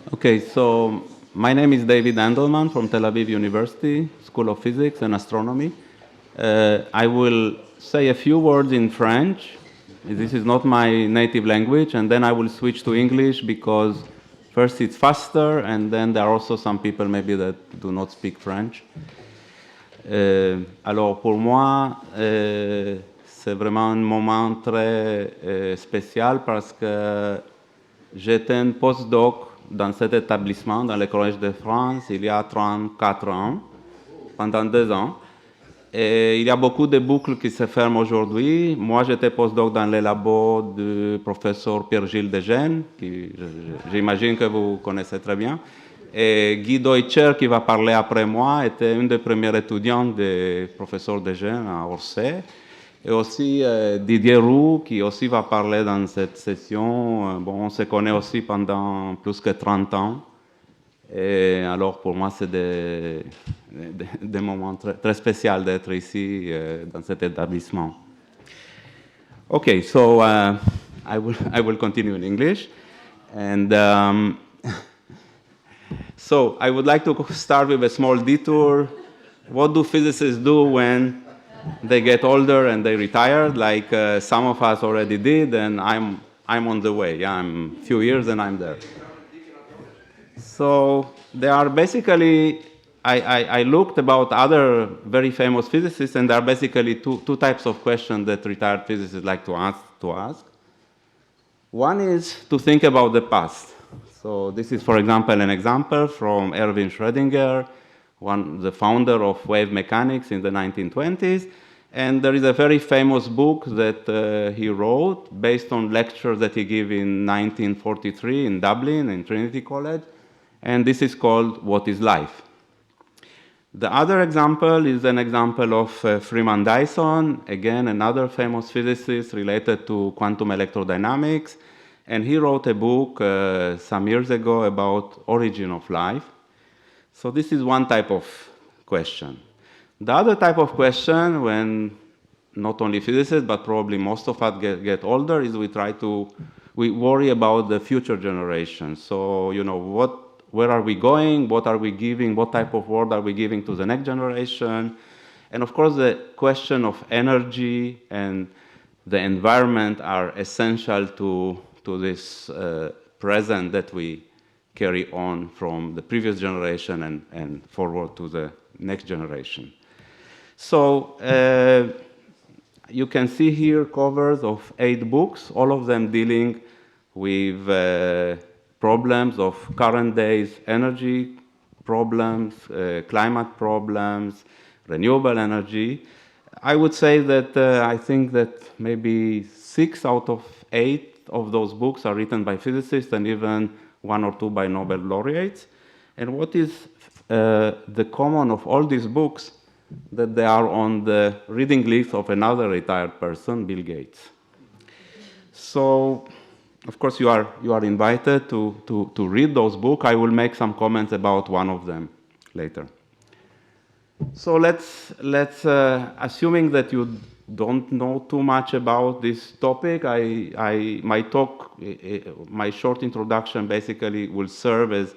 Okay, so my name is David Andelman from Tel Aviv University, School of Physics and Astronomy. I will say a few words in French. This is not my native language, and then I will switch to English because first it's faster, and then there are also some people maybe that do not speak French. Alors pour moi, c'est vraiment un moment très spécial parce que j'étais un postdoc dans cet établissement, dans le Collège de France, il y a 34 ans, pendant 2 ans. Et il y a beaucoup de boucles qui se ferment aujourd'hui. Moi, j'étais postdoc dans les labos du professeur Pierre-Gilles Degène, qui j'imagine que vous connaissez très bien. Et Guy Deutscher, qui va parler après moi, était une des premières étudiantes du professeur Degène à Orsay. Et aussi Didier Roux, qui aussi va parler dans cette session. Bon, on se connaît aussi pendant plus que 30 ans. Et alors, pour moi, c'est des moments très, très spéciaux d'être ici dans cet établissement. Okay, so I will continue in English. And so I would like to start with a small detour. What do physicists do when they get older and they retire, like some of us already did, and I'm on the way. Yeah, I'm a few years and I'm there. So there are basically, I looked about other very famous physicists, and there are basically two types of questions that retired physicists like to ask. One is to think about the past. So this is, for example, an example from Erwin Schrödinger, the founder of wave mechanics in the 1920s. And there is a very famous book that he wrote based on lectures that he gave in 1943 in Dublin, in Trinity College. And this is called What is Life? The other example is an example of Freeman Dyson, again, another famous physicist related to quantum electrodynamics. And he wrote a book some years ago about origin of life. So this is one type of question. The other type of question, when not only physicists, but probably most of us get older, is we worry about the future generations. So, where are we going? What are we giving? What type of world are we giving to the next generation? And of course, the question of energy and the environment are essential to this present that we carry on from the previous generation and forward to the next generation. So you can see here covers of 8 books, all of them dealing with problems of current days energy problems, climate problems, renewable energy. I would say that I think that maybe 6 out of 8 of those books are written by physicists and even 1 or 2 by Nobel laureates. And what is the common of all these books? That they are on the reading list of another retired person, Bill Gates. So, of course, you are invited to read those books. I will make some comments about one of them later. So let's assuming that you don't know too much about this topic, my short introduction basically will serve as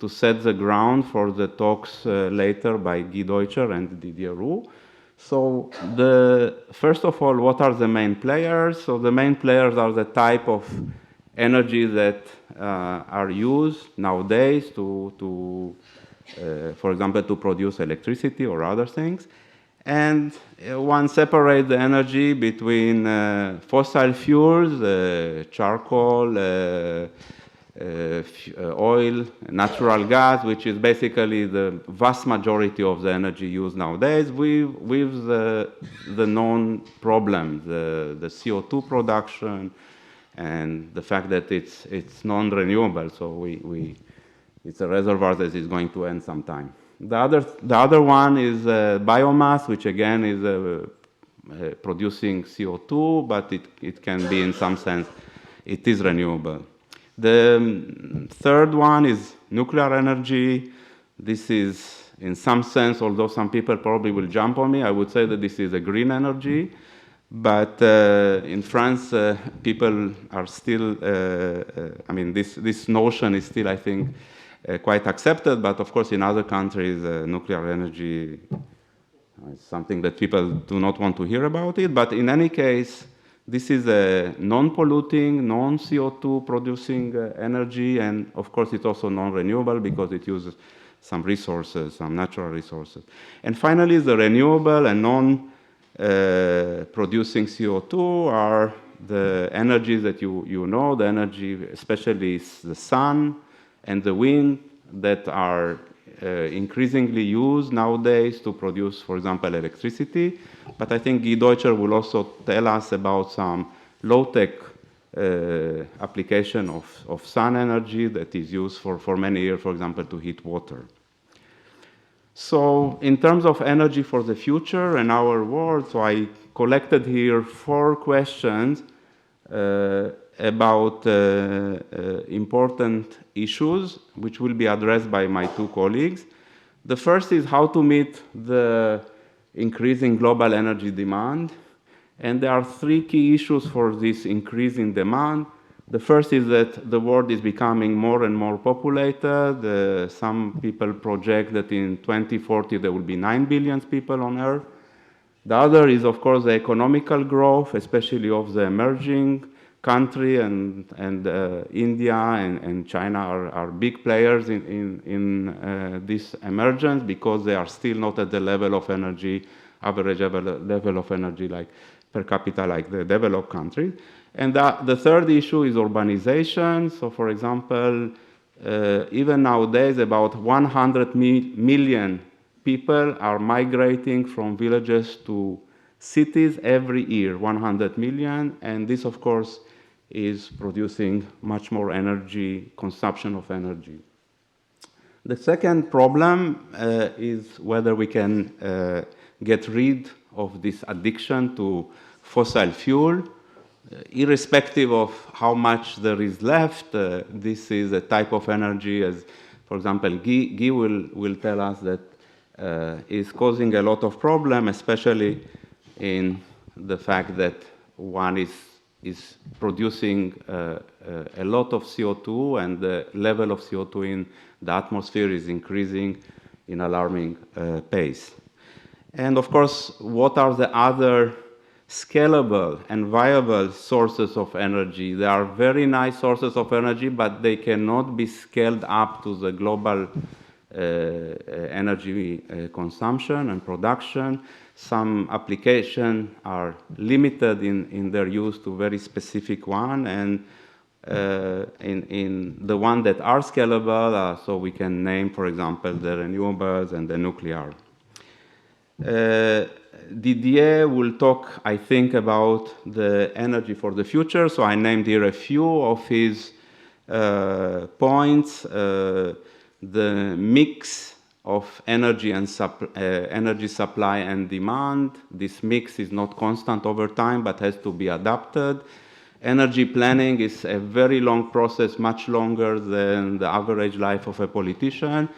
to set the ground for the talks later by Guy Deutscher and Didier Roux. So first of all, what are the main players? So the main players are the type of energy that are used nowadays for example, to produce electricity or other things. And one separates the energy between fossil fuels, charcoal, oil, natural gas, which is basically the vast majority of the energy used nowadays, with the known problems, the CO2 production, and the fact that it's non-renewable, so it's a reservoir that is going to end sometime. The other one is biomass, which again is producing CO2, but it can be in some sense, it is renewable. The third one is nuclear energy. This is, in some sense, although some people probably will jump on me, I would say that this is a green energy. But in France, people are still, I mean, this notion is still, I think, quite accepted, but of course in other countries, nuclear energy is something that people do not want to hear about it. But in any case, this is a non-polluting, non-CO2 producing energy, and of course it's also non-renewable because it uses some resources, some natural resources. And finally, the renewable and non-producing CO2 are the energies that you know, the energy, especially the sun and the wind, that are increasingly used nowadays to produce, for example, electricity. But I think Guy Deutscher will also tell us about some low-tech application of sun energy that is used for many years, for example, to heat water. So in terms of energy for the future and our world, so I collected here 4 questions about important issues, which will be addressed by my 2 colleagues. The first is how to meet the increasing global energy demand. And there are 3 key issues for this increase in demand. The first is that the world is becoming more and more populated. Some people project that in 2040 there will be 9 billion people on Earth. The other is, of course, the economical growth, especially of the emerging country, and India and China are big players in this emergence because they are still not at the level of energy, average level of energy like per capita like the developed countries. And the third issue is urbanization. So for example, even nowadays about 100 million people are migrating from villages to cities every year, 100 million, and this of course is producing much more energy, consumption of energy. The second problem is whether we can get rid of this addiction to fossil fuel. Irrespective of how much there is left, this is a type of energy, as for example, Guy will tell us that is causing a lot of problem, especially in the fact that one is producing a lot of CO2, and the level of CO2 in the atmosphere is increasing in alarming pace. And of course, what are the other scalable and viable sources of energy? They are very nice sources of energy, but they cannot be scaled up to the global energy consumption and production. Some applications are limited in their use to very specific one, and in the one that are scalable, so we can name, for example, the renewables and the nuclear. Didier will talk, I think, about the energy for the future. So I named here a few of his points. The mix of energy and energy supply and demand. This mix is not constant over time, but has to be adapted. Energy planning is a very long process, much longer than the average life of a politician,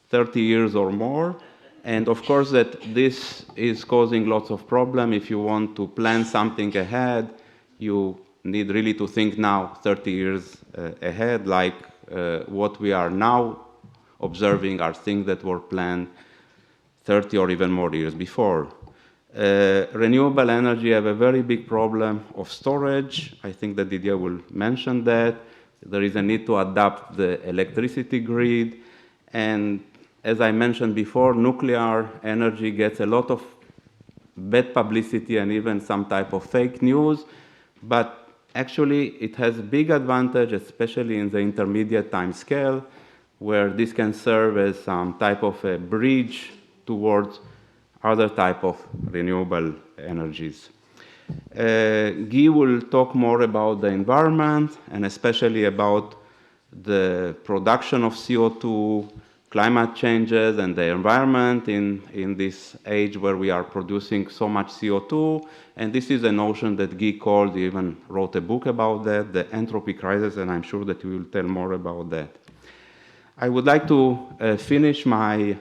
30 years or more. And of course that this is causing lots of problems. If you want to plan something ahead, you need really to think now 30 years ahead, like what we are now observing are things that were planned 30 or even more years before. Renewable energy have a very big problem of storage. I think that Didier will mention that. There is a need to adapt the electricity grid. And as I mentioned before, nuclear energy gets a lot of bad publicity and even some type of fake news. But actually, it has big advantage, especially in the intermediate time scale, where this can serve as some type of a bridge towards other type of renewable energies. Guy will talk more about the environment, and especially about the production of CO2, climate changes, and the environment in this age where we are producing so much CO2. And this is a notion that Guy called, he even wrote a book about that, the entropy crisis, and I'm sure that he will tell more about that. I would like to finish my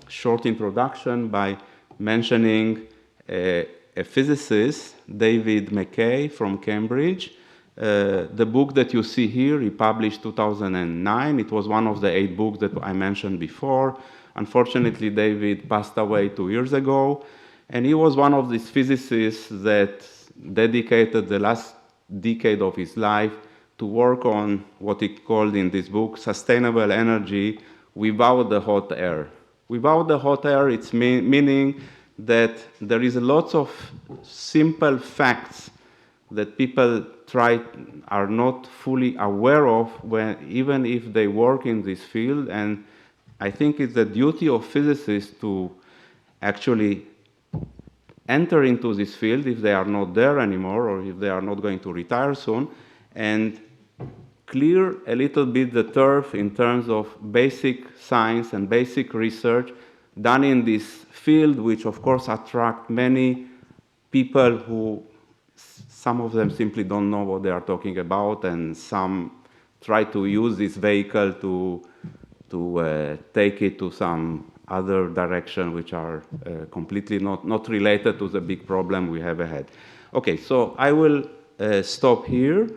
short introduction by mentioning a a physicist, David McKay from Cambridge. The book that you see here, he published 2009. It was one of the 8 books that I mentioned before. Unfortunately, David passed away 2 years ago. And he was one of these physicists that dedicated the last decade of his life to work on what he called in this book sustainable energy without the hot air. Without the hot air, it's meaning that there is lots of simple facts that people are not fully aware of even if they work in this field. And I think it's the duty of physicists to actually enter into this field if they are not there anymore or if they are not going to retire soon, and clear a little bit the turf in terms of basic science and basic research done in this field, which of course attract many people who, some of them simply don't know what they are talking about, and some try to use this vehicle to take it to some other direction which are completely not related to the big problem we have ahead. Okay, so I will stop here,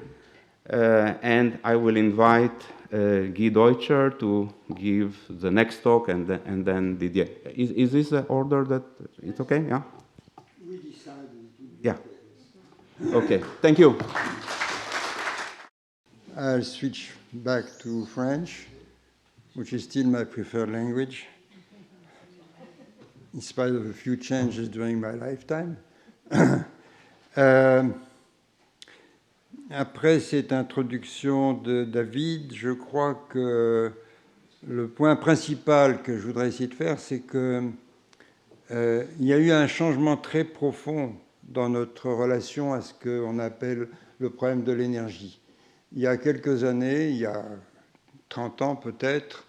and I will invite Guy Deutscher to give the next talk, and then Didier. Is this the order that it's okay? Yeah? We decided. Yeah. Okay, thank you. I'll switch back to French, which is still my preferred language, in spite of a few changes during my lifetime. Après cette introduction de David, je crois que le point principal que je voudrais essayer de faire, c'est qu'il y a eu un changement très profond dans notre relation à ce qu'on appelle le problème de l'énergie. Il y a quelques années, il y a 30 ans peut-être,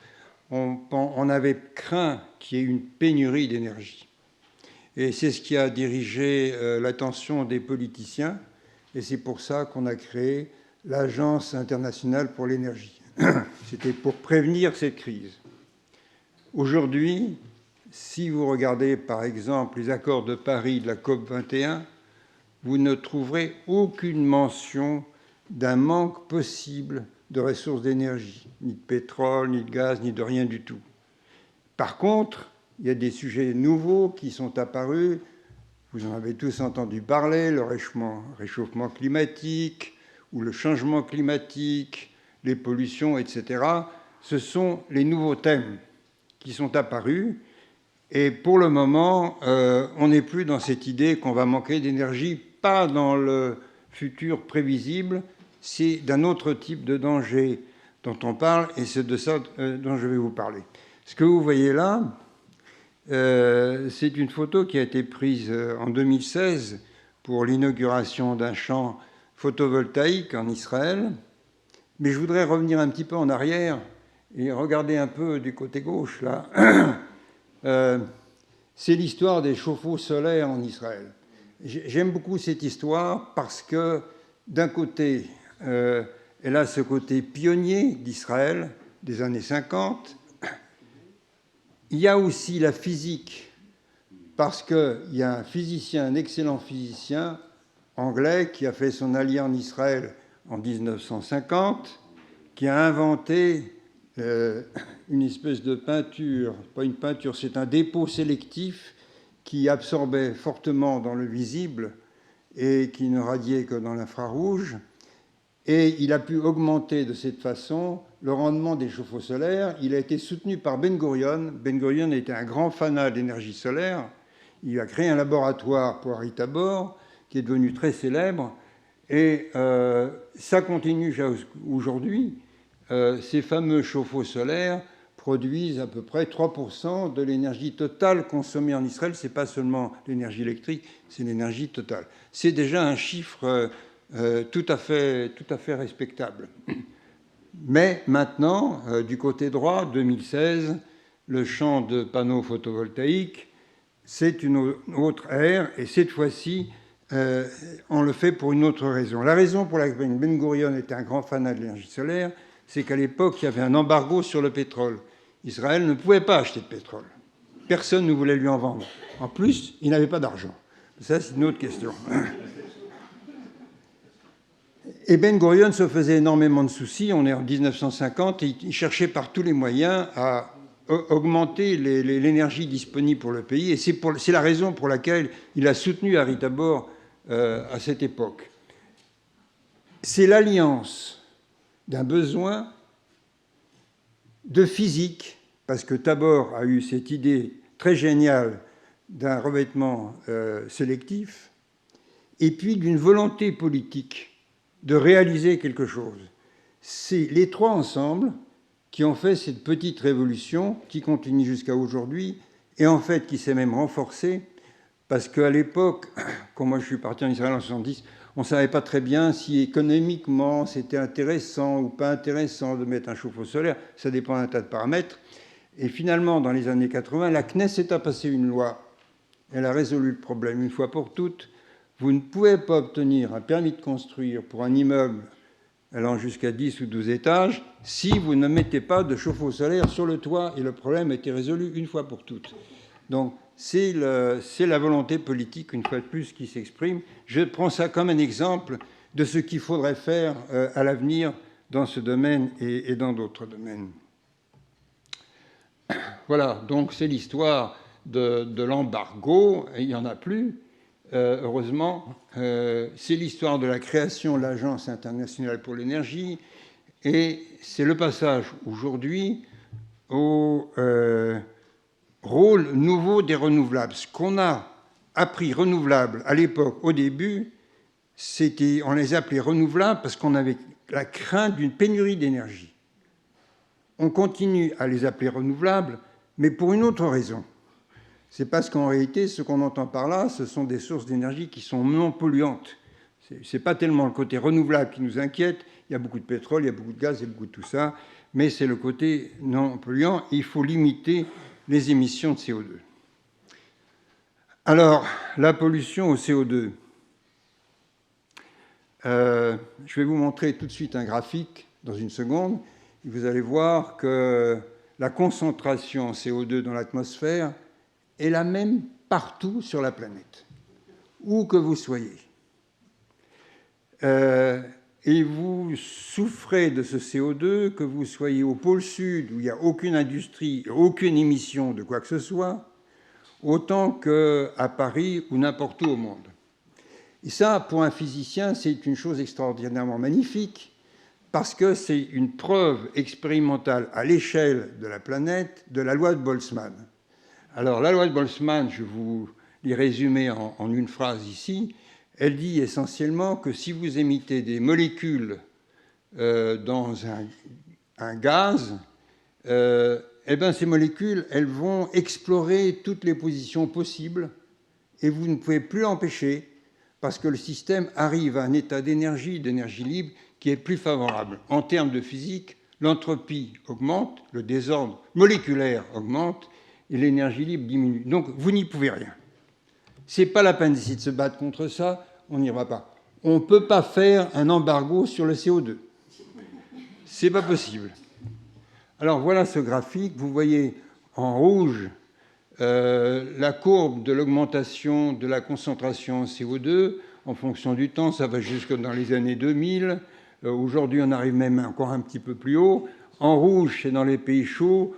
on avait craint qu'il y ait une pénurie d'énergie. Et c'est ce qui a dirigé l'attention des politiciens, et c'est pour ça qu'on a créé l'Agence internationale pour l'énergie. C'était pour prévenir cette crise. Aujourd'hui, si vous regardez par exemple les accords de Paris de la COP 21, vous ne trouverez aucune mention d'un manque possible de ressources d'énergie, ni de pétrole, ni de gaz, ni de rien du tout. Par contre, il y a des sujets nouveaux qui sont apparus. Vous en avez tous entendu parler, le réchauffement climatique ou le changement climatique, les pollutions, etc. Ce sont les nouveaux thèmes qui sont apparus. Et pour le moment, on n'est plus dans cette idée qu'on va manquer d'énergie, pas dans le futur prévisible, c'est d'un autre type de danger dont on parle, et c'est de ça dont je vais vous parler. Ce que vous voyez là, c'est une photo qui a été prise en 2016 pour l'inauguration d'un champ photovoltaïque en Israël. Mais je voudrais revenir un petit peu en arrière et regarder un peu du côté gauche, là. C'est l'histoire des chauffe-eau solaires en Israël. J'aime beaucoup cette histoire parce que, d'un côté, elle a ce côté pionnier d'Israël des années 50. Il y a aussi la physique, parce qu'il y a un physicien, un excellent physicien anglais qui a fait son allié en Israël en 1950, qui a inventé une espèce de peinture, pas une peinture, c'est un dépôt sélectif qui absorbait fortement dans le visible et qui ne radiait que dans l'infrarouge. Et il a pu augmenter de cette façon le rendement des chauffe-eau solaires. Il a été soutenu par Ben Gurion. Ben Gurion était un grand fanat d'énergie solaire. Il a créé un laboratoire pour Harry Tabor, qui est devenu très célèbre. Et ça continue aujourd'hui. Ces fameux chauffe-eau solaires produisent à peu près 3% de l'énergie totale consommée en Israël. Ce n'est pas seulement l'énergie électrique, c'est l'énergie totale. C'est déjà un chiffre tout à fait respectable. Mais maintenant, du côté droit, 2016, le champ de panneaux photovoltaïques, c'est une autre ère, et cette fois-ci, on le fait pour une autre raison. La raison pour laquelle Ben Gurion était un grand fanat de l'énergie solaire, c'est qu'à l'époque, il y avait un embargo sur le pétrole. Israël ne pouvait pas acheter de pétrole. Personne ne voulait lui en vendre. En plus, il n'avait pas d'argent. Ça, c'est une autre question. Et Ben Gurion se faisait énormément de soucis, on est en 1950, et il cherchait par tous les moyens à augmenter l'énergie disponible pour le pays, et c'est la raison pour laquelle il a soutenu Harry Tabor à cette époque. C'est l'alliance d'un besoin de physique, parce que Tabor a eu cette idée très géniale d'un revêtement sélectif, et puis d'une volonté politique de réaliser quelque chose. C'est les trois ensemble qui ont fait cette petite révolution qui continue jusqu'à aujourd'hui et en fait qui s'est même renforcée parce qu'à l'époque, quand moi je suis parti en Israël en 70, on ne savait pas très bien si économiquement c'était intéressant ou pas intéressant de mettre un chauffe-eau solaire. Ça dépend d'un tas de paramètres. Et finalement, dans les années 80, la Knesset a passé une loi. Elle a résolu le problème une fois pour toutes. Vous ne pouvez pas obtenir un permis de construire pour un immeuble allant jusqu'à 10 ou 12 étages si vous ne mettez pas de chauffe-eau solaire sur le toit, et le problème a été résolu une fois pour toutes. Donc, c'est la volonté politique, une fois de plus, qui s'exprime. Je prends ça comme un exemple de ce qu'il faudrait faire à l'avenir dans ce domaine et dans d'autres domaines. Voilà, donc c'est l'histoire de l'embargo, il n'y en a plus. Heureusement, c'est l'histoire de la création de l'Agence internationale pour l'énergie et c'est le passage aujourd'hui au rôle nouveau des renouvelables. Ce qu'on a appris renouvelables à l'époque, au début, on les appelait renouvelables parce qu'on avait la crainte d'une pénurie d'énergie. On continue à les appeler renouvelables, mais pour une autre raison. C'est parce qu'en réalité, ce qu'on entend par là, ce sont des sources d'énergie qui sont non polluantes. Ce n'est pas tellement le côté renouvelable qui nous inquiète. Il y a beaucoup de pétrole, il y a beaucoup de gaz, il y a beaucoup de tout ça. Mais c'est le côté non polluant. Il faut limiter les émissions de CO2. Alors, la pollution au CO2. Je vais vous montrer tout de suite un graphique dans une seconde. Vous allez voir que la concentration en CO2 dans l'atmosphère est la même partout sur la planète, où que vous soyez. Et vous souffrez de ce CO2, que vous soyez au pôle sud, où il n'y a aucune industrie, aucune émission de quoi que ce soit, autant qu'à Paris ou n'importe où au monde. Et ça, pour un physicien, c'est une chose extraordinairement magnifique, parce que c'est une preuve expérimentale à l'échelle de la planète de la loi de Boltzmann. Alors, la loi de Boltzmann, je vous l'ai résumée en une phrase ici, elle dit essentiellement que si vous émettez des molécules dans un gaz, eh bien, ces molécules, elles vont explorer toutes les positions possibles et vous ne pouvez plus l'empêcher parce que le système arrive à un état d'énergie libre qui est plus favorable. En termes de physique, l'entropie augmente, le désordre moléculaire augmente et l'énergie libre diminue. Donc, vous n'y pouvez rien. Ce n'est pas la peine d'essayer de se battre contre ça, on n'y va pas. On ne peut pas faire un embargo sur le CO2. Ce n'est pas possible. Alors, voilà ce graphique. Vous voyez en rouge la courbe de l'augmentation de la concentration en CO2. En fonction du temps, ça va jusque dans les années 2000. Aujourd'hui, on arrive même encore un petit peu plus haut. En rouge, c'est dans les pays chauds.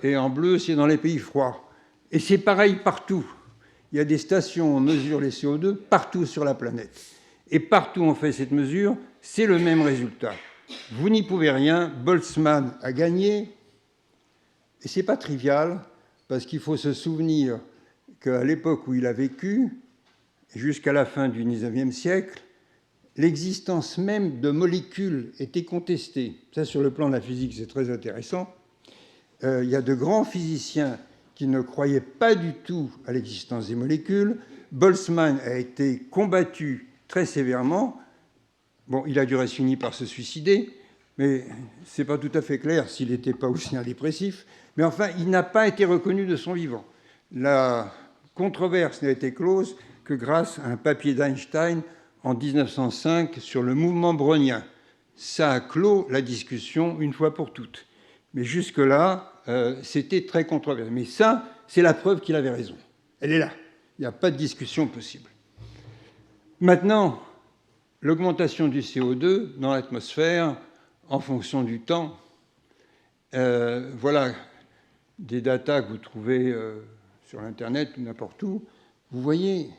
Et en bleu, c'est dans les pays froids. Et c'est pareil partout. Il y a des stations où on mesure les CO2 partout sur la planète. Et partout où on fait cette mesure, c'est le même résultat. Vous n'y pouvez rien. Boltzmann a gagné. Et ce n'est pas trivial, parce qu'il faut se souvenir qu'à l'époque où il a vécu, jusqu'à la fin du XIXe siècle, l'existence même de molécules était contestée. Ça, sur le plan de la physique, c'est très intéressant. Il y a de grands physiciens qui ne croyaient pas du tout à l'existence des molécules. Boltzmann a été combattu très sévèrement. Bon, il a dû rester fini par se suicider, mais ce n'est pas tout à fait clair s'il n'était pas aussi un dépressif. Mais enfin, il n'a pas été reconnu de son vivant. La controverse n'a été close que grâce à un papier d'Einstein en 1905 sur le mouvement brownien. Ça a clos la discussion une fois pour toutes. Mais jusque-là, c'était très controversé. Mais ça, c'est la preuve qu'il avait raison. Elle est là. Il n'y a pas de discussion possible. Maintenant, l'augmentation du CO2 dans l'atmosphère en fonction du temps, voilà des datas que vous trouvez sur Internet ou n'importe où. Vous voyez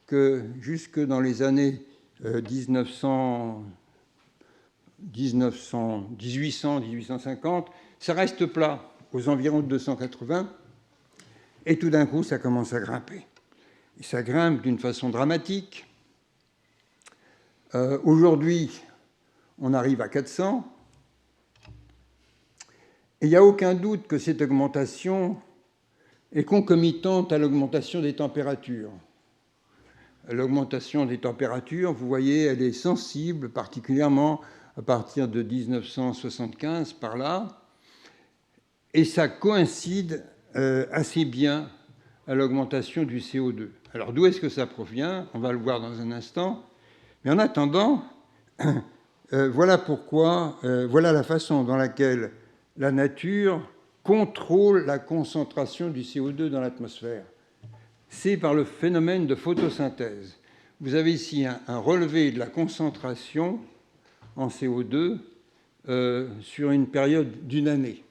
que jusque dans les années 1850, ça reste plat, aux environs de 280, et tout d'un coup, ça commence à grimper. Et ça grimpe d'une façon dramatique. Aujourd'hui, on arrive à 400. Et il n'y a aucun doute que cette augmentation est concomitante à l'augmentation des températures. L'augmentation des températures, vous voyez, elle est sensible, particulièrement à partir de 1975, par là, et ça coïncide assez bien à l'augmentation du CO2. Alors, d'où est-ce que ça provient? On va le voir dans un instant. Mais en attendant, voilà pourquoi, voilà la façon dans laquelle la nature contrôle la concentration du CO2 dans l'atmosphère. C'est par le phénomène de photosynthèse. Vous avez ici un relevé de la concentration en CO2 sur une période d'une année.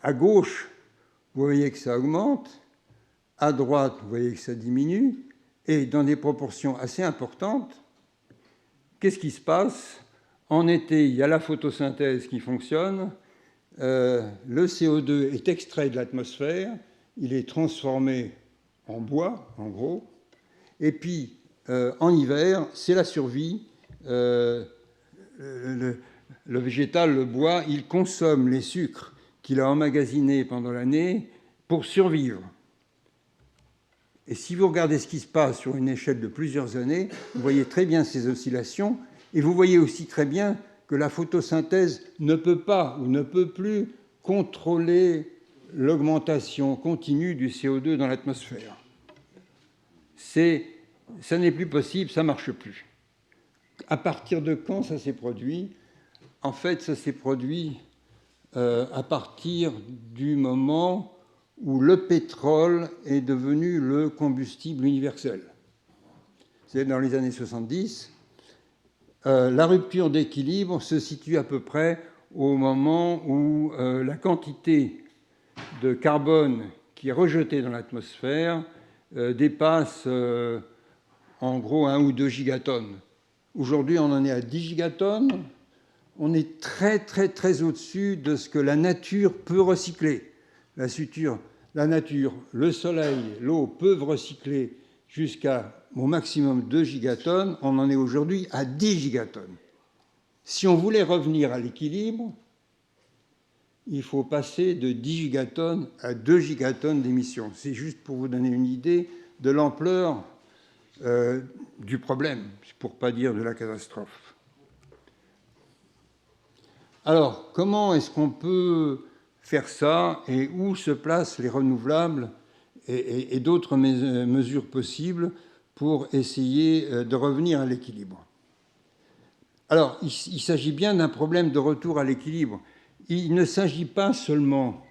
À gauche, vous voyez que ça augmente. À droite, vous voyez que ça diminue. Et dans des proportions assez importantes, qu'est-ce qui se passe? En été, il y a la photosynthèse qui fonctionne. Le CO2 est extrait de l'atmosphère. Il est transformé en bois, en gros. Et puis, en hiver, c'est la survie. Le végétal, le bois, il consomme les sucres qu'il a emmagasinés pendant l'année pour survivre. Et si vous regardez ce qui se passe sur une échelle de plusieurs années, vous voyez très bien ces oscillations, et vous voyez aussi très bien que la photosynthèse ne peut pas ou ne peut plus contrôler l'augmentation continue du CO2 dans l'atmosphère. Ça n'est plus possible, ça ne marche plus. À partir de quand ça s'est produit? En fait, ça s'est produit à partir du moment où le pétrole est devenu le combustible universel. C'est dans les années 70. La rupture d'équilibre se situe à peu près au moment où la quantité de carbone qui est rejetée dans l'atmosphère dépasse en gros 1 ou 2 gigatonnes. Aujourd'hui, on en est à 10 gigatonnes. On est très, très, très au-dessus de ce que la nature peut recycler. La nature, le soleil, l'eau peuvent recycler jusqu'à au maximum 2 gigatonnes. On en est aujourd'hui à 10 gigatonnes. Si on voulait revenir à l'équilibre, il faut passer de 10 gigatonnes à 2 gigatonnes d'émissions. C'est juste pour vous donner une idée de l'ampleur du problème, pour ne pas dire de la catastrophe. Alors, comment est-ce qu'on peut faire ça et où se placent les renouvelables et d'autres mesures possibles pour essayer de revenir à l'équilibre? Alors, il s'agit bien d'un problème de retour à l'équilibre. Il ne s'agit pas seulement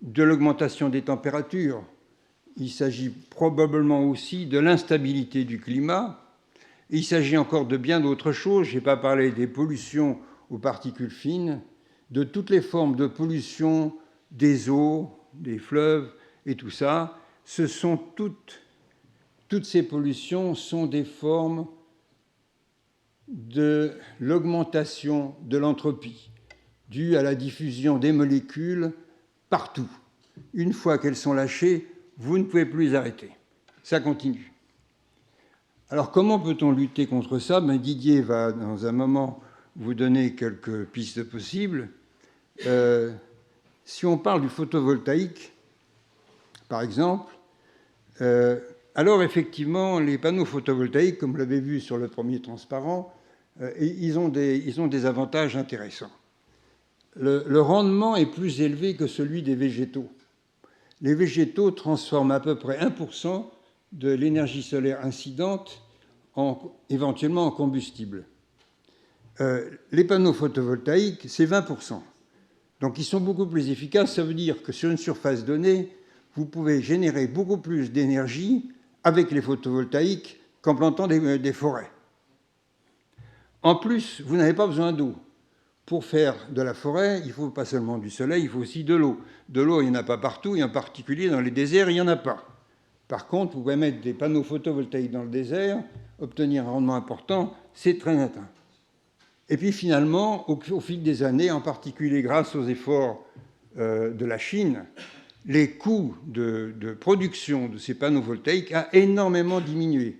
de l'augmentation des températures, il s'agit probablement aussi de l'instabilité du climat, et il s'agit encore de bien d'autres choses. Je n'ai pas parlé des pollutions aux particules fines, de toutes les formes de pollution des eaux, des fleuves et tout ça. Ce sont toutes ces pollutions sont des formes de l'augmentation de l'entropie due à la diffusion des molécules partout. Une fois qu'elles sont lâchées, vous ne pouvez plus les arrêter. Ça continue. Alors comment peut-on lutter contre ça? Didier va dans un moment vous donner quelques pistes possibles. Si on parle du photovoltaïque, par exemple, alors effectivement, les panneaux photovoltaïques, comme vous l'avez vu sur le premier transparent, ils ont des avantages intéressants. Le rendement est plus élevé que celui des végétaux. Les végétaux transforment à peu près 1% de l'énergie solaire incidente éventuellement en combustible. Les panneaux photovoltaïques, c'est 20%. Donc ils sont beaucoup plus efficaces. Ça veut dire que sur une surface donnée, vous pouvez générer beaucoup plus d'énergie avec les photovoltaïques qu'en plantant des forêts. En plus, vous n'avez pas besoin d'eau. Pour faire de la forêt, il ne faut pas seulement du soleil, il faut aussi de l'eau. De l'eau, il n'y en a pas partout, et en particulier dans les déserts, il n'y en a pas. Par contre, vous pouvez mettre des panneaux photovoltaïques dans le désert, obtenir un rendement important, c'est très atteint. Et puis finalement, au fil des années, en particulier grâce aux efforts de la Chine, les coûts de production de ces panneaux voltaïques a énormément diminué.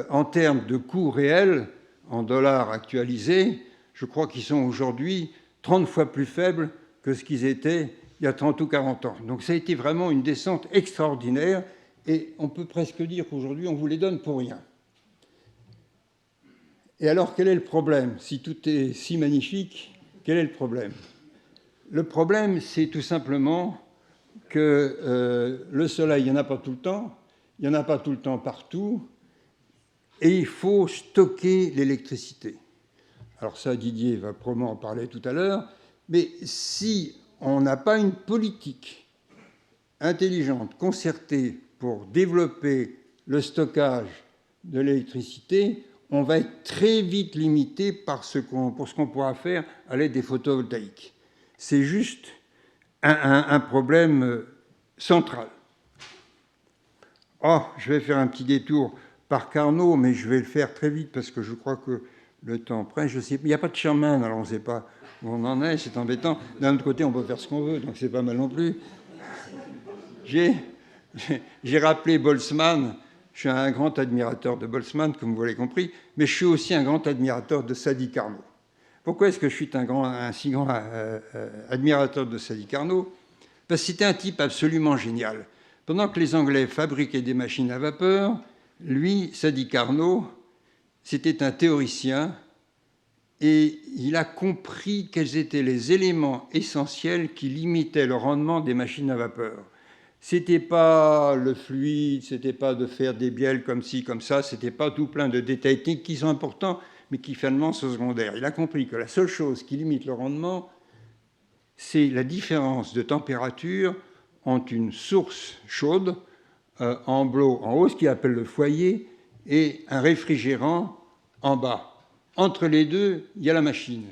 En termes de coûts réels, en dollars actualisés, je crois qu'ils sont aujourd'hui 30 fois plus faibles que ce qu'ils étaient il y a 30 ou 40 ans. Donc ça a été vraiment une descente extraordinaire, et on peut presque dire qu'aujourd'hui, on vous les donne pour rien. Et alors, quel est le problème? Si tout est si magnifique, quel est le problème? Le problème, c'est tout simplement que le soleil, il n'y en a pas tout le temps, il n'y en a pas tout le temps partout, et il faut stocker l'électricité. Alors ça, Didier va probablement en parler tout à l'heure, mais si on n'a pas une politique intelligente, concertée pour développer le stockage de l'électricité, on va être très vite limité pour ce qu'on pourra faire à l'aide des photovoltaïques. C'est juste un problème central. Oh, je vais faire un petit détour par Carnot, mais je vais le faire très vite parce que je crois que le temps presse. Je sais, il n'y a pas de Sherman, alors on ne sait pas où on en est, c'est embêtant. D'un autre côté, on peut faire ce qu'on veut, donc c'est pas mal non plus. J'ai rappelé Boltzmann. Je suis un grand admirateur de Boltzmann, comme vous l'avez compris, mais je suis aussi un grand admirateur de Sadi Carnot. Pourquoi est-ce que je suis un si grand admirateur de Sadi Carnot? Parce que c'était un type absolument génial. Pendant que les Anglais fabriquaient des machines à vapeur, lui, Sadi Carnot, c'était un théoricien, et il a compris quels étaient les éléments essentiels qui limitaient le rendement des machines à vapeur. C'était pas le fluide, c'était pas de faire des bielles comme ci, comme ça, c'était pas tout plein de détails techniques qui sont importants, mais qui finalement sont secondaires. Il a compris que la seule chose qui limite le rendement, c'est la différence de température entre une source chaude en haut, ce qu'il appelle le foyer, et un réfrigérant en bas. Entre les deux, il y a la machine.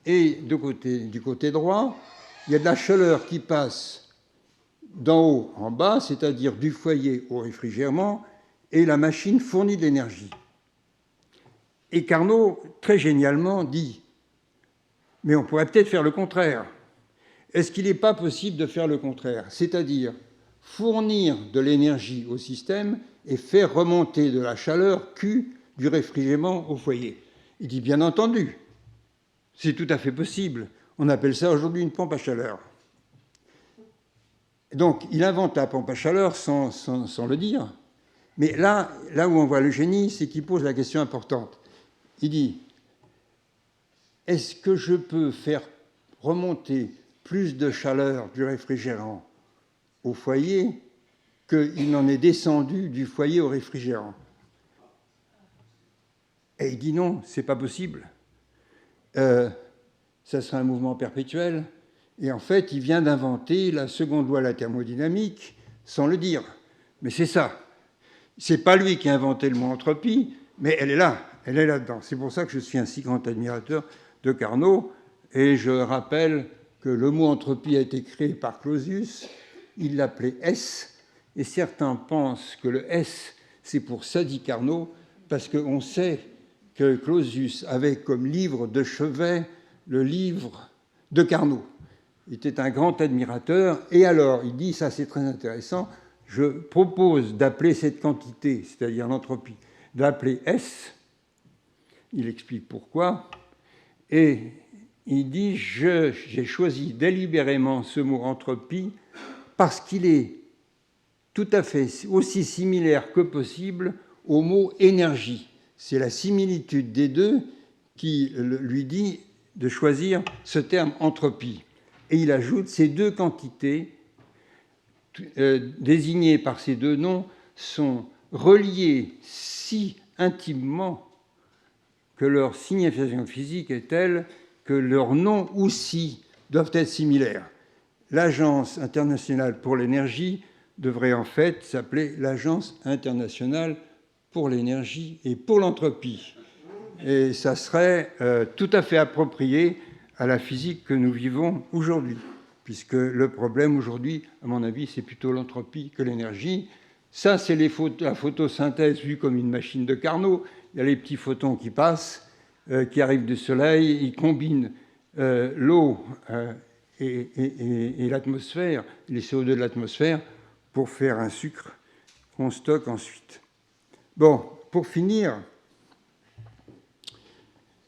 Et du côté droit, il y a de la chaleur qui passe d'en haut en bas, c'est-à-dire du foyer au réfrigérement, et la machine fournit de l'énergie. Et Carnot, très génialement, dit « Mais on pourrait peut-être faire le contraire. Est-ce qu'il n'est pas possible de faire le contraire? C'est-à-dire fournir de l'énergie au système et faire remonter de la chaleur Q du réfrigérement au foyer. » Il dit « Bien entendu, c'est tout à fait possible. On appelle ça aujourd'hui une pompe à chaleur. » Donc, il invente la pompe à chaleur sans le dire. Mais là où on voit le génie, c'est qu'il pose la question importante. Il dit, est-ce que je peux faire remonter plus de chaleur du réfrigérant au foyer qu'il n'en est descendu du foyer au réfrigérant? Et il dit non, c'est pas possible. Ça serait un mouvement perpétuel. Et en fait, il vient d'inventer la seconde loi de la thermodynamique sans le dire. Mais c'est ça. C'est pas lui qui a inventé le mot entropie, mais elle est là, elle est là-dedans. C'est pour ça que je suis un si grand admirateur de Carnot. Et je rappelle que le mot entropie a été créé par Clausius. Il l'appelait S. Et certains pensent que le S, c'est pour Sadi Carnot, parce qu'on sait que Clausius avait comme livre de chevet le livre de Carnot. Il était un grand admirateur. Et alors, il dit, ça c'est très intéressant, je propose d'appeler cette quantité, c'est-à-dire l'entropie, d'appeler S. Il explique pourquoi. Et il dit, j'ai choisi délibérément ce mot entropie parce qu'il est tout à fait aussi similaire que possible au mot énergie. C'est la similitude des deux qui lui dit de choisir ce terme entropie. Et il ajoute ces deux quantités désignées par ces deux noms sont reliées si intimement que leur signification physique est telle que leurs noms aussi doivent être similaires. l'Agence internationale pour l'énergie devrait en fait s'appeler l'Agence internationale pour l'énergie et pour l'entropie. Et ça serait tout à fait approprié à la physique que nous vivons aujourd'hui, puisque le problème aujourd'hui, à mon avis, c'est plutôt l'entropie que l'énergie. Ça, c'est la photosynthèse vue comme une machine de Carnot. Il y a les petits photons qui passent, qui arrivent du Soleil, ils combinent l'eau et l'atmosphère, les CO2 de l'atmosphère, pour faire un sucre qu'on stocke ensuite. Bon, pour finir,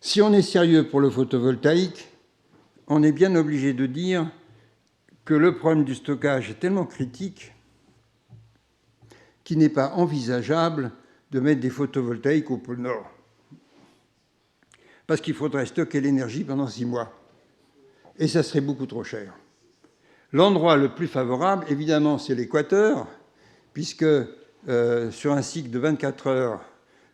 si on est sérieux pour le photovoltaïque, on est bien obligé de dire que le problème du stockage est tellement critique qu'il n'est pas envisageable de mettre des photovoltaïques au pôle Nord. Parce qu'il faudrait stocker l'énergie pendant 6 mois. Et ça serait beaucoup trop cher. L'endroit le plus favorable, évidemment, c'est l'équateur, puisque sur un cycle de 24 heures,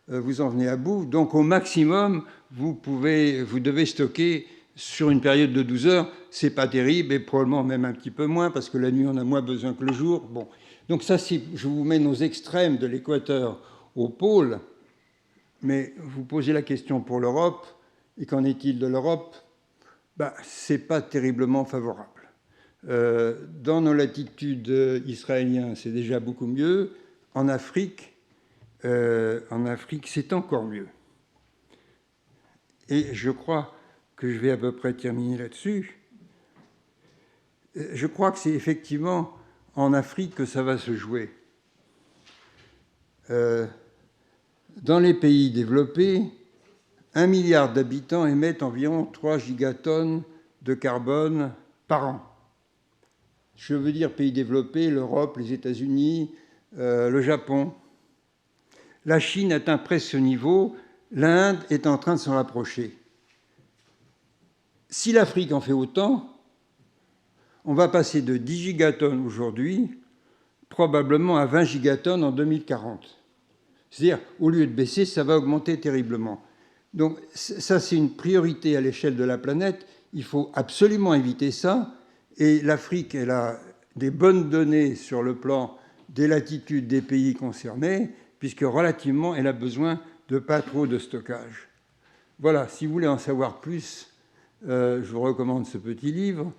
vous en venez à bout. Donc, au maximum, vous devez stocker sur une période de 12 heures. Ce n'est pas terrible, et probablement même un petit peu moins, parce que la nuit, on a moins besoin que le jour. Bon. Donc, ça, je vous mets nos extrêmes de l'équateur au pôle. Mais vous posez la question pour l'Europe, et qu'en est-il de l'Europe? Ce n'est pas terriblement favorable. Dans nos latitudes israéliennes, c'est déjà beaucoup mieux. En Afrique, c'est encore mieux. Et je crois que je vais à peu près terminer là-dessus. Je crois que c'est effectivement en Afrique que ça va se jouer. Dans les pays développés, 1 milliard d'habitants émettent environ 3 gigatonnes de carbone par an. Je veux dire pays développés, l'Europe, les États-Unis, le Japon. La Chine atteint presque ce niveau, l'Inde est en train de s'en rapprocher. Si l'Afrique en fait autant, on va passer de 10 gigatonnes aujourd'hui, probablement à 20 gigatonnes en 2040. C'est-à-dire, au lieu de baisser, ça va augmenter terriblement. Donc ça, c'est une priorité à l'échelle de la planète. Il faut absolument éviter ça. Et l'Afrique, elle a des bonnes données sur le plan des latitudes des pays concernés, puisque relativement, elle a besoin de pas trop de stockage. Voilà, si vous voulez en savoir plus, je vous recommande ce petit livre.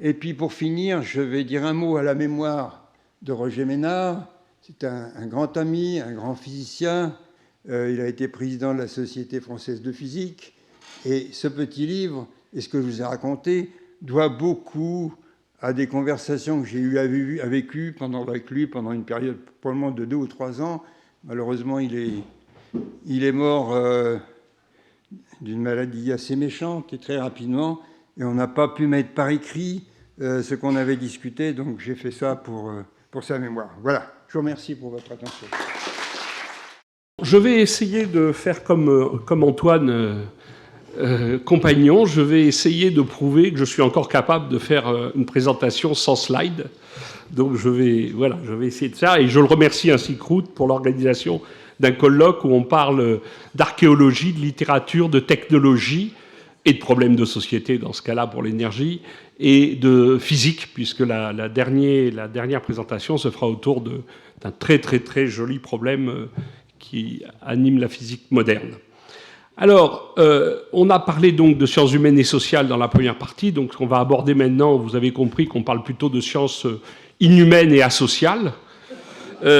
Et puis pour finir, je vais dire un mot à la mémoire de Roger Ménard. C'est un grand ami, un grand physicien. Il a été président de la Société française de physique. Et ce petit livre, et ce que je vous ai raconté, doit beaucoup à des conversations que j'ai eues avec lui pendant une période probablement de 2 ou 3 ans. Malheureusement, il est mort d'une maladie assez méchante et très rapidement. Et on n'a pas pu mettre par écrit ce qu'on avait discuté. Donc j'ai fait ça pour sa mémoire. Voilà. Je vous remercie pour votre attention. Je vais essayer de faire comme Antoine Compagnon. Je vais essayer de prouver que je suis encore capable de faire une présentation sans slide. Donc je vais essayer de ça. Et je le remercie ainsi que Ruth pour l'organisation d'un colloque où on parle d'archéologie, de littérature, de technologie et de problèmes de société, dans ce cas-là pour l'énergie, et de physique, puisque la dernière présentation se fera autour d'un très très très joli problème qui anime la physique moderne. Alors, on a parlé donc de sciences humaines et sociales dans la première partie, donc on va aborder maintenant, vous avez compris qu'on parle plutôt de sciences inhumaines et asociales, mais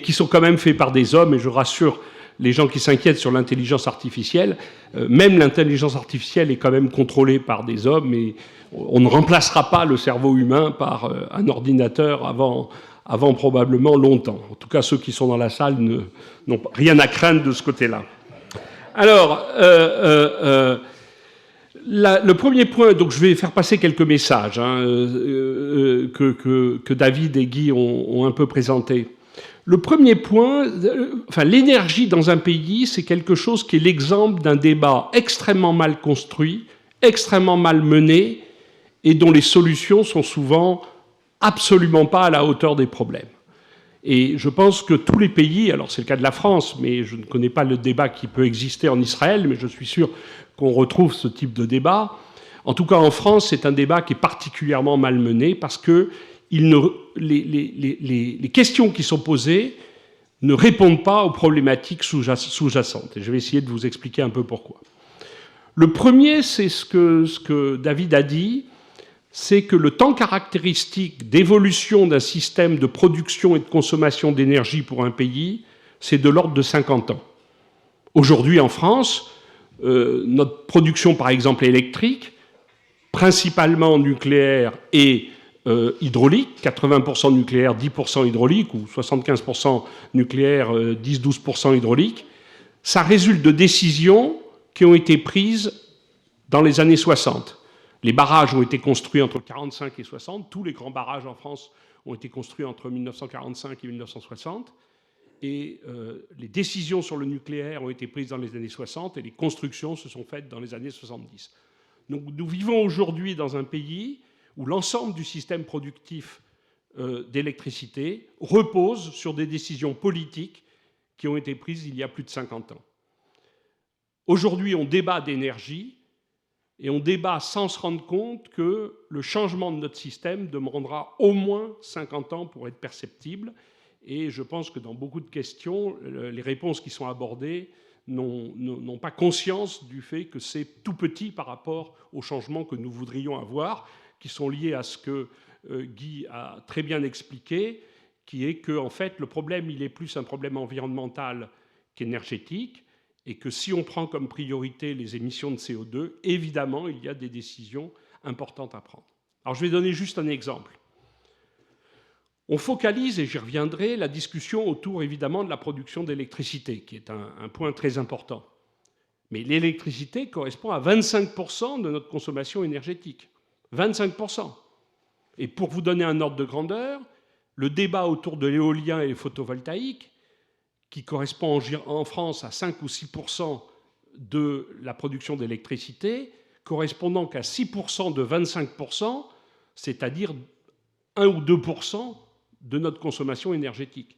qui sont quand même faits par des hommes, et je rassure les gens qui s'inquiètent sur l'intelligence artificielle, même l'intelligence artificielle est quand même contrôlée par des hommes, et on ne remplacera pas le cerveau humain par un ordinateur avant probablement longtemps. En tout cas, ceux qui sont dans la salle n'ont rien à craindre de ce côté-là. Alors, le premier point, donc je vais faire passer quelques messages que David et Guy ont un peu présentés. Le premier point, l'énergie dans un pays, c'est quelque chose qui est l'exemple d'un débat extrêmement mal construit, extrêmement mal mené, et dont les solutions sont souvent absolument pas à la hauteur des problèmes. Et je pense que tous les pays, alors c'est le cas de la France, mais je ne connais pas le débat qui peut exister en Israël, mais je suis sûr qu'on retrouve ce type de débat, En tout cas, en France, c'est un débat qui est particulièrement malmené parce que les questions qui sont posées ne répondent pas aux problématiques sous-jacentes. Et je vais essayer de vous expliquer un peu pourquoi. Le premier, c'est ce que David a dit, c'est que le temps caractéristique d'évolution d'un système de production et de consommation d'énergie pour un pays, c'est de l'ordre de 50 ans. Aujourd'hui, en France, notre production, par exemple, électrique, principalement nucléaire et hydraulique, 80% nucléaire, 10% hydraulique, ou 75% nucléaire, 10-12% hydraulique, ça résulte de décisions qui ont été prises dans les années 60. Les barrages ont été construits entre 45 et 60. Tous les grands barrages en France ont été construits entre 1945 et 1960. Et les décisions sur le nucléaire ont été prises dans les années 60 et les constructions se sont faites dans les années 70. Donc nous vivons aujourd'hui dans un pays où l'ensemble du système productif d'électricité repose sur des décisions politiques qui ont été prises il y a plus de 50 ans. Aujourd'hui, on débat d'énergie et on débat sans se rendre compte que le changement de notre système demandera au moins 50 ans pour être perceptible. Et je pense que dans beaucoup de questions, les réponses qui sont abordées n'ont pas conscience du fait que c'est tout petit par rapport aux changements que nous voudrions avoir, qui sont liés à ce que Guy a très bien expliqué, qui est que en fait, le problème, il est plus un problème environnemental qu'énergétique, et que si on prend comme priorité les émissions de CO2, évidemment, il y a des décisions importantes à prendre. Alors, je vais donner juste un exemple. On focalise, et j'y reviendrai, la discussion autour, évidemment, de la production d'électricité, qui est un point très important. Mais l'électricité correspond à 25% de notre consommation énergétique. 25%. Et pour vous donner un ordre de grandeur, le débat autour de l'éolien et le photovoltaïque, qui correspond en France à 5 ou 6% de la production d'électricité, correspond donc à 6% de 25%, c'est-à-dire 1 ou 2% de notre consommation énergétique.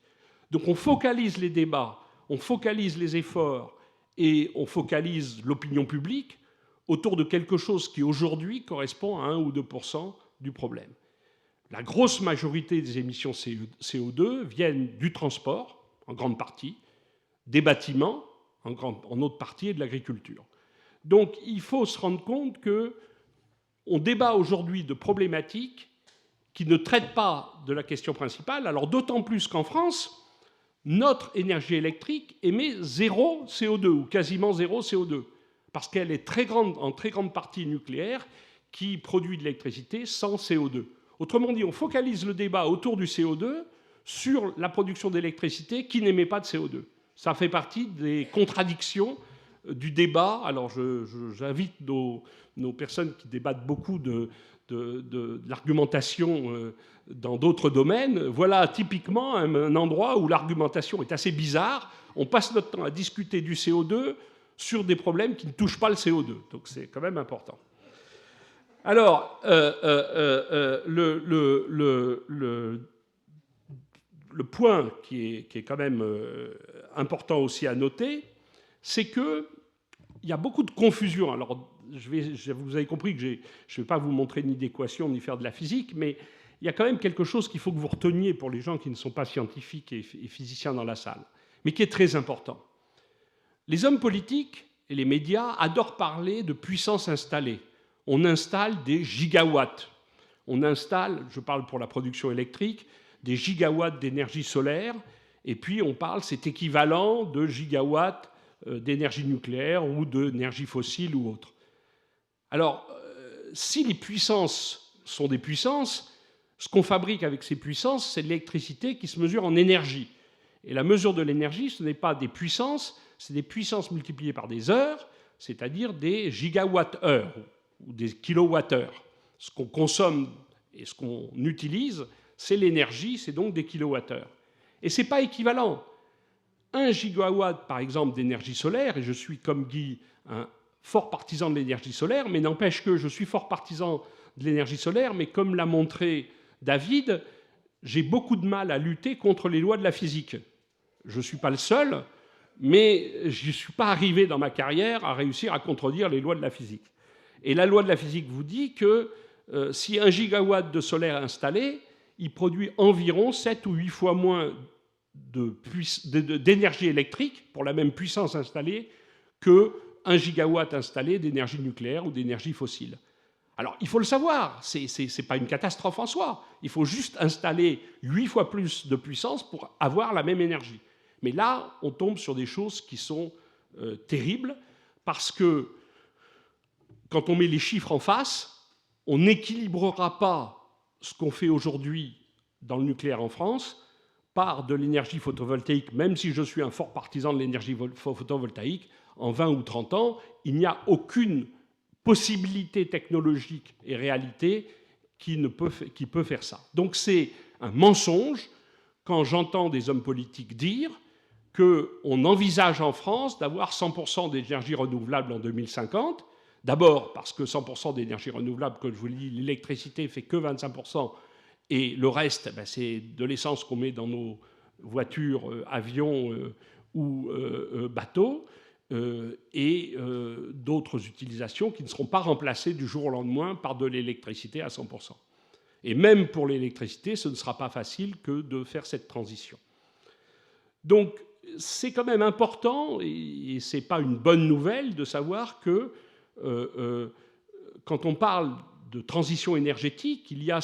Donc on focalise les débats, on focalise les efforts et on focalise l'opinion publique autour de quelque chose qui aujourd'hui correspond à 1 ou 2% du problème. La grosse majorité des émissions CO2 viennent du transport, en grande partie, des bâtiments, en autre partie, et de l'agriculture. Donc il faut se rendre compte qu'on débat aujourd'hui de problématiques qui ne traitent pas de la question principale, alors d'autant plus qu'en France, notre énergie électrique émet 0 CO2, ou quasiment 0 CO2, parce qu'elle est en très grande partie nucléaire, qui produit de l'électricité sans CO2. Autrement dit, on focalise le débat autour du CO2 sur la production d'électricité qui n'émet pas de CO2. Ça fait partie des contradictions du débat. Alors j'invite nos personnes qui débattent beaucoup de l'argumentation dans d'autres domaines. Voilà typiquement un endroit où l'argumentation est assez bizarre. On passe notre temps à discuter du CO2 sur des problèmes qui ne touchent pas le CO2. Donc c'est quand même important. Alors, le point qui est quand même important aussi à noter, c'est qu'il y a beaucoup de confusion. Alors, vous avez compris que je ne vais pas vous montrer ni d'équation ni faire de la physique, mais il y a quand même quelque chose qu'il faut que vous reteniez pour les gens qui ne sont pas scientifiques et physiciens dans la salle, mais qui est très important. Les hommes politiques et les médias adorent parler de puissance installée. On installe des gigawatts. On installe, je parle pour la production électrique, des gigawatts d'énergie solaire, et puis on parle, c'est équivalent de gigawatts d'énergie nucléaire ou d'énergie fossile ou autre. Alors, si les puissances sont des puissances, ce qu'on fabrique avec ces puissances, c'est de l'électricité qui se mesure en énergie. Et la mesure de l'énergie, ce n'est pas des puissances, c'est des puissances multipliées par des heures, c'est-à-dire des gigawattheures ou des kilowattheures. Ce qu'on consomme et ce qu'on utilise, c'est l'énergie, c'est donc des kilowattheures. Et ce n'est pas équivalent. 1 gigawatt, par exemple, d'énergie solaire, et je suis, comme Guy, un fort partisan de l'énergie solaire, mais n'empêche que je suis fort partisan de l'énergie solaire, mais comme l'a montré David, j'ai beaucoup de mal à lutter contre les lois de la physique. Je ne suis pas le seul, mais je ne suis pas arrivé dans ma carrière à réussir à contredire les lois de la physique. Et la loi de la physique vous dit que si 1 gigawatt de solaire est installé, il produit environ 7 ou 8 fois moins d'énergie électrique pour la même puissance installée que 1 gigawatt installé d'énergie nucléaire ou d'énergie fossile. Alors, il faut le savoir, ce n'est pas une catastrophe en soi. Il faut juste installer 8 fois plus de puissance pour avoir la même énergie. Mais là, on tombe sur des choses qui sont terribles, parce que quand on met les chiffres en face, on n'équilibrera pas ce qu'on fait aujourd'hui dans le nucléaire en France par de l'énergie photovoltaïque, même si je suis un fort partisan de l'énergie photovoltaïque. En 20 ou 30 ans, il n'y a aucune possibilité technologique et réalité qui peut faire ça. Donc c'est un mensonge quand j'entends des hommes politiques dire qu'on envisage en France d'avoir 100% d'énergie renouvelable en 2050. D'abord parce que 100% d'énergie renouvelable, comme je vous le dis, l'électricité fait que 25%, et le reste, c'est de l'essence qu'on met dans nos voitures, avions ou bateaux, et d'autres utilisations qui ne seront pas remplacées du jour au lendemain par de l'électricité à 100%. Et même pour l'électricité, ce ne sera pas facile que de faire cette transition. Donc, c'est quand même important, et ce n'est pas une bonne nouvelle, de savoir que quand on parle de transition énergétique, il y a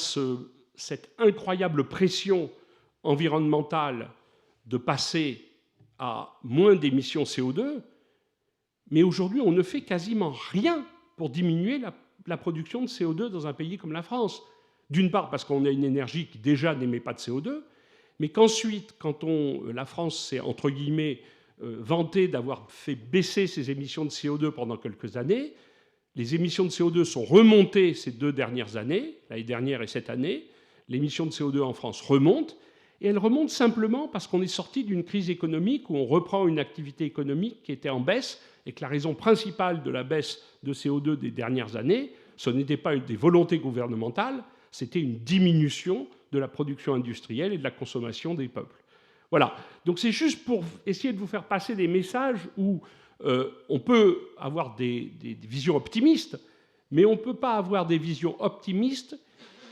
cette incroyable pression environnementale de passer à moins d'émissions CO2, mais aujourd'hui, on ne fait quasiment rien pour diminuer la production de CO2 dans un pays comme la France. D'une part, parce qu'on a une énergie qui déjà n'émet pas de CO2, mais qu'ensuite, quand la France s'est, entre guillemets, vantée d'avoir fait baisser ses émissions de CO2 pendant quelques années, les émissions de CO2 sont remontées ces 2 dernières années, l'année dernière et cette année. L'émission de CO2 en France remonte, et elle remonte simplement parce qu'on est sorti d'une crise économique où on reprend une activité économique qui était en baisse, et que la raison principale de la baisse de CO2 des dernières années, ce n'était pas des volontés gouvernementales, c'était une diminution de la production industrielle et de la consommation des peuples. Voilà. Donc c'est juste pour essayer de vous faire passer des messages où on peut avoir des visions optimistes, mais on ne peut pas avoir des visions optimistes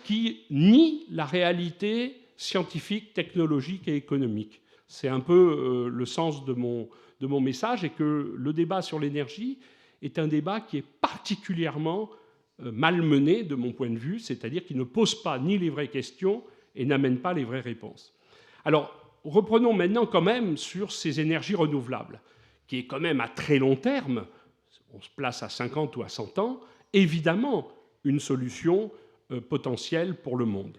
qui nient la réalité scientifique, technologique et économique. C'est un peu le sens de mon message, et que le débat sur l'énergie est un débat qui est particulièrement mal mené de mon point de vue, c'est-à-dire qu'il ne pose pas ni les vraies questions et n'amène pas les vraies réponses. Alors, reprenons maintenant quand même sur ces énergies renouvelables, qui est quand même à très long terme, on se place à 50 ou à 100 ans, évidemment une solution potentielle pour le monde.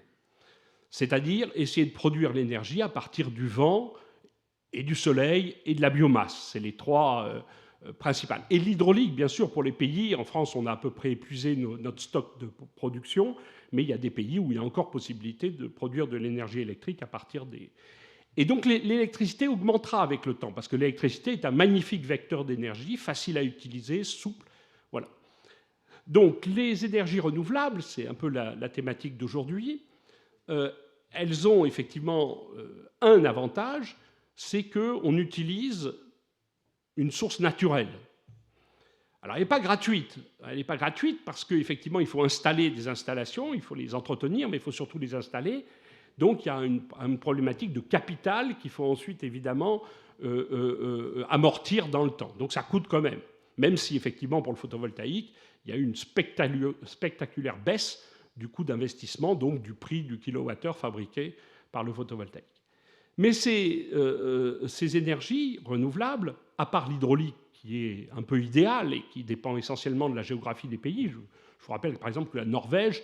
C'est-à-dire essayer de produire l'énergie à partir du vent et du soleil et de la biomasse. C'est les 3 principales. Et l'hydraulique, bien sûr, pour les pays. En France, on a à peu près épuisé notre stock de production, mais il y a des pays où il y a encore possibilité de produire de l'énergie électrique à partir des... Et donc l'électricité augmentera avec le temps, parce que l'électricité est un magnifique vecteur d'énergie, facile à utiliser, souple. Voilà. Donc les énergies renouvelables, c'est un peu la thématique d'aujourd'hui, elles ont effectivement un avantage, c'est qu'on utilise une source naturelle. Alors elle n'est pas gratuite. Elle n'est pas gratuite parce qu'effectivement, il faut installer des installations, il faut les entretenir, mais il faut surtout les installer. Donc il y a une problématique de capital qu'il faut ensuite évidemment amortir dans le temps. Donc ça coûte quand même si effectivement pour le photovoltaïque, il y a eu une spectaculaire baisse du coût d'investissement, donc du prix du kilowattheure fabriqué par le photovoltaïque. Mais ces énergies renouvelables, à part l'hydraulique qui est un peu idéale et qui dépend essentiellement de la géographie des pays, je vous rappelle par exemple que la Norvège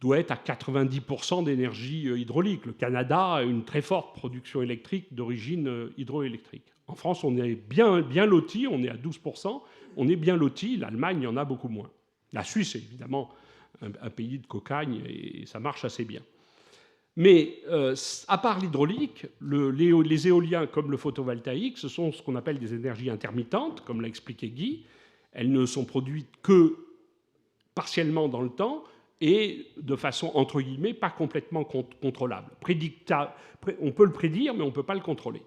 doit être à 90% d'énergie hydraulique. Le Canada a une très forte production électrique d'origine hydroélectrique. En France, on est bien loti, on est à 12%, on est bien loti, l'Allemagne en a beaucoup moins. La Suisse est évidemment un pays de cocagne et ça marche assez bien. Mais à part l'hydraulique, les éoliens comme le photovoltaïque, ce sont ce qu'on appelle des énergies intermittentes, comme l'a expliqué Guy. Elles ne sont produites que partiellement dans le temps et de façon, entre guillemets, pas complètement contrôlable. On peut le prédire, mais on ne peut pas le contrôler.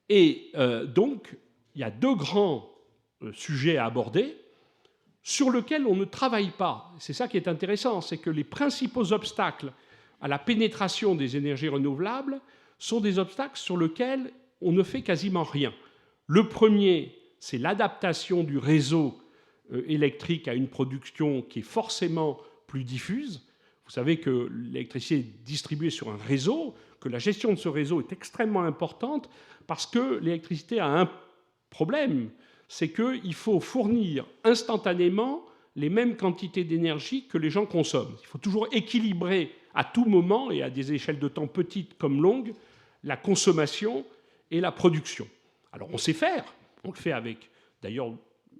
Et donc, il y a 2 grands sujets à aborder. sur lequel on ne travaille pas. C'est ça qui est intéressant, c'est que les principaux obstacles à la pénétration des énergies renouvelables sont des obstacles sur lesquels on ne fait quasiment rien. Le premier, c'est l'adaptation du réseau électrique à une production qui est forcément plus diffuse. Vous savez que l'électricité est distribuée sur un réseau, que la gestion de ce réseau est extrêmement importante parce que l'électricité a un problème, c'est qu'il faut fournir instantanément les mêmes quantités d'énergie que les gens consomment. Il faut toujours équilibrer à tout moment et à des échelles de temps petites comme longues la consommation et la production. Alors on sait faire, on le fait avec d'ailleurs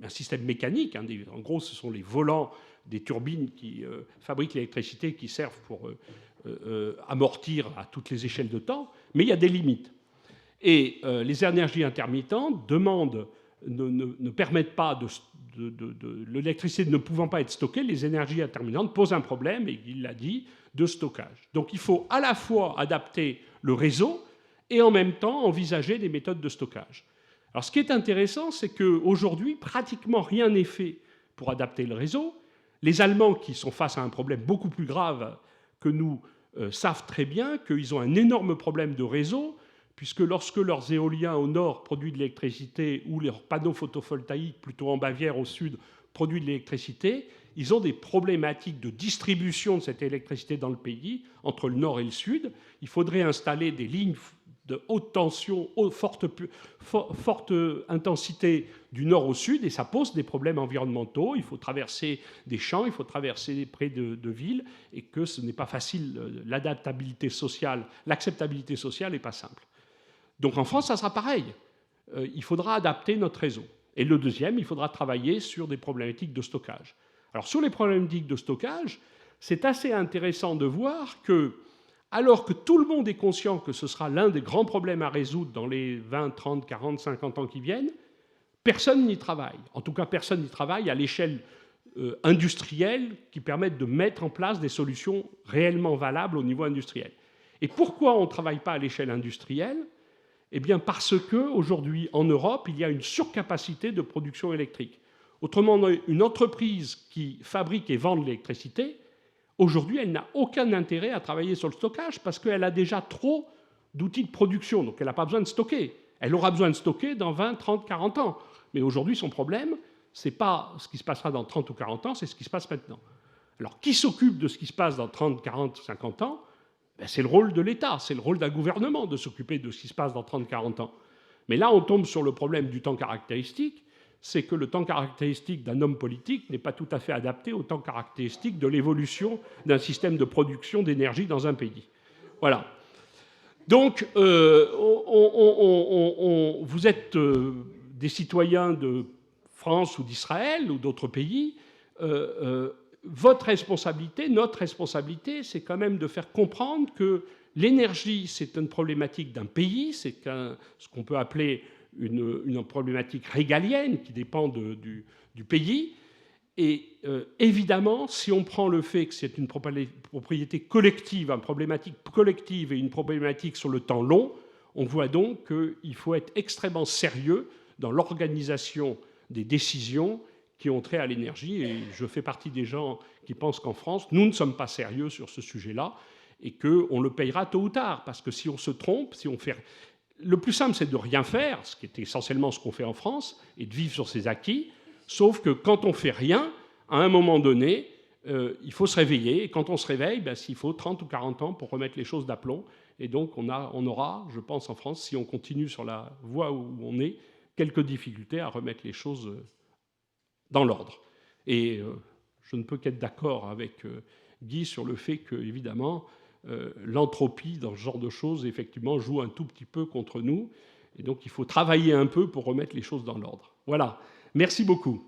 un système mécanique, en gros ce sont les volants des turbines qui fabriquent l'électricité qui servent pour amortir à toutes les échelles de temps, mais il y a des limites. Et les énergies intermittentes ne permettent pas l'électricité ne pouvant pas être stockée, les énergies intermittentes posent un problème, et il l'a dit, de stockage. Donc il faut à la fois adapter le réseau et en même temps envisager des méthodes de stockage. Alors ce qui est intéressant, c'est qu'aujourd'hui, pratiquement rien n'est fait pour adapter le réseau. Les Allemands, qui sont face à un problème beaucoup plus grave que nous, savent très bien qu'ils ont un énorme problème de réseau, puisque lorsque leurs éoliens au nord produisent de l'électricité ou leurs panneaux photovoltaïques, plutôt en Bavière au sud, produisent de l'électricité, ils ont des problématiques de distribution de cette électricité dans le pays, entre le nord et le sud. Il faudrait installer des lignes de haute tension, forte intensité du nord au sud, et ça pose des problèmes environnementaux. Il faut traverser des champs, il faut traverser près de villes, et que ce n'est pas facile. L'adaptabilité sociale, l'acceptabilité sociale n'est pas simple. Donc en France, ça sera pareil. Il faudra adapter notre réseau. Et le deuxième, il faudra travailler sur des problématiques de stockage. Alors sur les problématiques de stockage, c'est assez intéressant de voir que, alors que tout le monde est conscient que ce sera l'un des grands problèmes à résoudre dans les 20, 30, 40, 50 ans qui viennent, personne n'y travaille. En tout cas, personne n'y travaille à l'échelle industrielle qui permette de mettre en place des solutions réellement valables au niveau industriel. Et pourquoi on ne travaille pas à l'échelle industrielle ? Eh bien parce qu'aujourd'hui, en Europe, il y a une surcapacité de production électrique. Autrement, une entreprise qui fabrique et vend de l'électricité, aujourd'hui, elle n'a aucun intérêt à travailler sur le stockage parce qu'elle a déjà trop d'outils de production, donc elle n'a pas besoin de stocker. Elle aura besoin de stocker dans 20, 30, 40 ans. Mais aujourd'hui, son problème, ce n'est pas ce qui se passera dans 30 ou 40 ans, c'est ce qui se passe maintenant. Alors, qui s'occupe de ce qui se passe dans 30, 40, 50 ans ? C'est le rôle de l'État, c'est le rôle d'un gouvernement de s'occuper de ce qui se passe dans 30, 40 ans. Mais là, on tombe sur le problème du temps caractéristique, c'est que le temps caractéristique d'un homme politique n'est pas tout à fait adapté au temps caractéristique de l'évolution d'un système de production d'énergie dans un pays. Voilà. Donc, vous êtes des citoyens de France ou d'Israël ou d'autres pays. Votre responsabilité, notre responsabilité, c'est quand même de faire comprendre que l'énergie, c'est une problématique d'un pays, c'est ce qu'on peut appeler une problématique régalienne qui dépend du pays. Et évidemment, si on prend le fait que c'est une propriété collective, une problématique collective et une problématique sur le temps long, on voit donc qu'il faut être extrêmement sérieux dans l'organisation des décisions qui ont trait à l'énergie. Et je fais partie des gens qui pensent qu'en France, nous ne sommes pas sérieux sur ce sujet-là et qu'on le payera tôt ou tard. Parce que si on se trompe, si on fait... Le plus simple, c'est de rien faire, ce qui est essentiellement ce qu'on fait en France, et de vivre sur ses acquis. Sauf que quand on ne fait rien, à un moment donné, il faut se réveiller. Et quand on se réveille, il faut 30 ou 40 ans pour remettre les choses d'aplomb. Et donc, on aura, je pense, en France, si on continue sur la voie où on est, quelques difficultés à remettre les choses dans l'ordre. Et je ne peux qu'être d'accord avec Guy sur le fait que, évidemment, l'entropie dans ce genre de choses, effectivement, joue un tout petit peu contre nous. Et donc, il faut travailler un peu pour remettre les choses dans l'ordre. Voilà. Merci beaucoup.